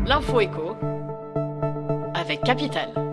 L'info éco avec Capital.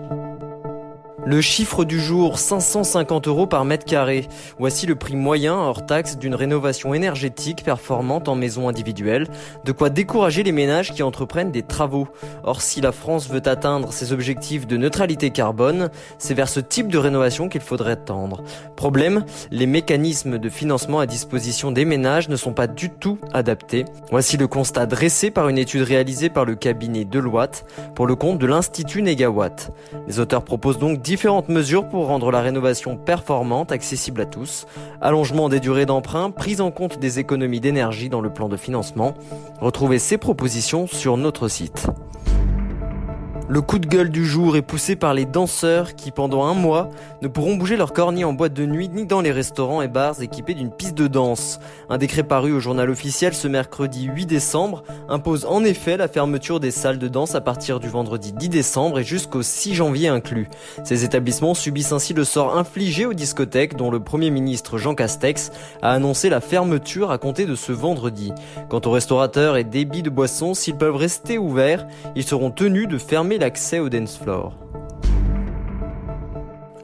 Le chiffre du jour, 550 € par mètre carré. Voici le prix moyen hors taxe d'une rénovation énergétique performante en maison individuelle. De quoi décourager les ménages qui entreprennent des travaux. Or, si la France veut atteindre ses objectifs de neutralité carbone, c'est vers ce type de rénovation qu'il faudrait tendre. Problème, les mécanismes de financement à disposition des ménages ne sont pas du tout adaptés. Voici le constat dressé par une étude réalisée par le cabinet Deloitte pour le compte de l'Institut Négawatt. Les auteurs proposent donc différentes mesures pour rendre la rénovation performante, accessible à tous. Allongement des durées d'emprunt, prise en compte des économies d'énergie dans le plan de financement. Retrouvez ces propositions sur notre site. Le coup de gueule du jour est poussé par les danseurs qui, pendant un mois, ne pourront bouger leur corps ni en boîte de nuit ni dans les restaurants et bars équipés d'une piste de danse. Un décret paru au journal officiel ce mercredi 8 décembre impose en effet la fermeture des salles de danse à partir du vendredi 10 décembre et jusqu'au 6 janvier inclus. Ces établissements subissent ainsi le sort infligé aux discothèques dont le Premier ministre Jean Castex a annoncé la fermeture à compter de ce vendredi. Quant aux restaurateurs et débits de boissons, s'ils peuvent rester ouverts, ils seront tenus de fermer l'accès au dance floor.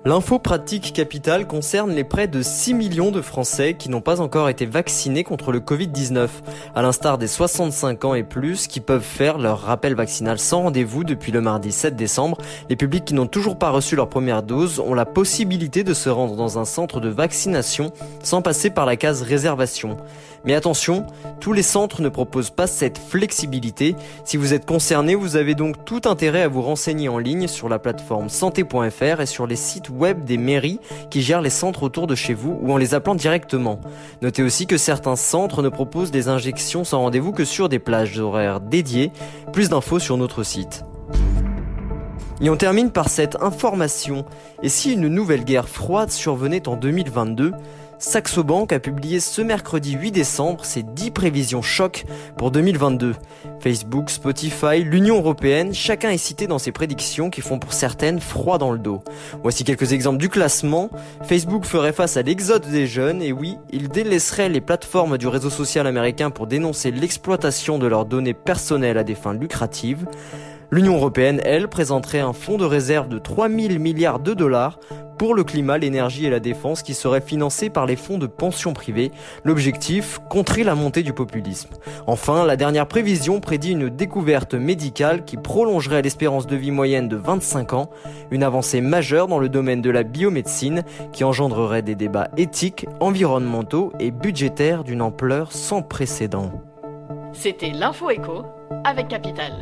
L'info pratique capitale concerne les près de 6 millions de Français qui n'ont pas encore été vaccinés contre le Covid-19, à l'instar des 65 ans et plus qui peuvent faire leur rappel vaccinal sans rendez-vous depuis le mardi 7 décembre. Les publics qui n'ont toujours pas reçu leur première dose ont la possibilité de se rendre dans un centre de vaccination sans passer par la case réservation. Mais attention, tous les centres ne proposent pas cette flexibilité. Si vous êtes concerné, vous avez donc tout intérêt à vous renseigner en ligne sur la plateforme santé.fr et sur les sites web des mairies qui gèrent les centres autour de chez vous ou en les appelant directement. Notez aussi que certains centres ne proposent des injections sans rendez-vous que sur des plages horaires dédiées. Plus d'infos sur notre site. Et on termine par cette information. Et si une nouvelle guerre froide survenait en 2022 ? Saxo Bank a publié ce mercredi 8 décembre ses 10 prévisions choc pour 2022. Facebook, Spotify, l'Union Européenne, chacun est cité dans ses prédictions qui font pour certaines froid dans le dos. Voici quelques exemples du classement. Facebook ferait face à l'exode des jeunes et oui, il délaisserait les plateformes du réseau social américain pour dénoncer l'exploitation de leurs données personnelles à des fins lucratives. L'Union Européenne, elle, présenterait un fonds de réserve de 3 000 milliards de dollars pour le climat, l'énergie et la défense qui serait financé par les fonds de pension privés. L'objectif, contrer la montée du populisme. Enfin, la dernière prévision prédit une découverte médicale qui prolongerait l'espérance de vie moyenne de 25 ans, une avancée majeure dans le domaine de la biomédecine qui engendrerait des débats éthiques, environnementaux et budgétaires d'une ampleur sans précédent. C'était l'info éco avec Capital.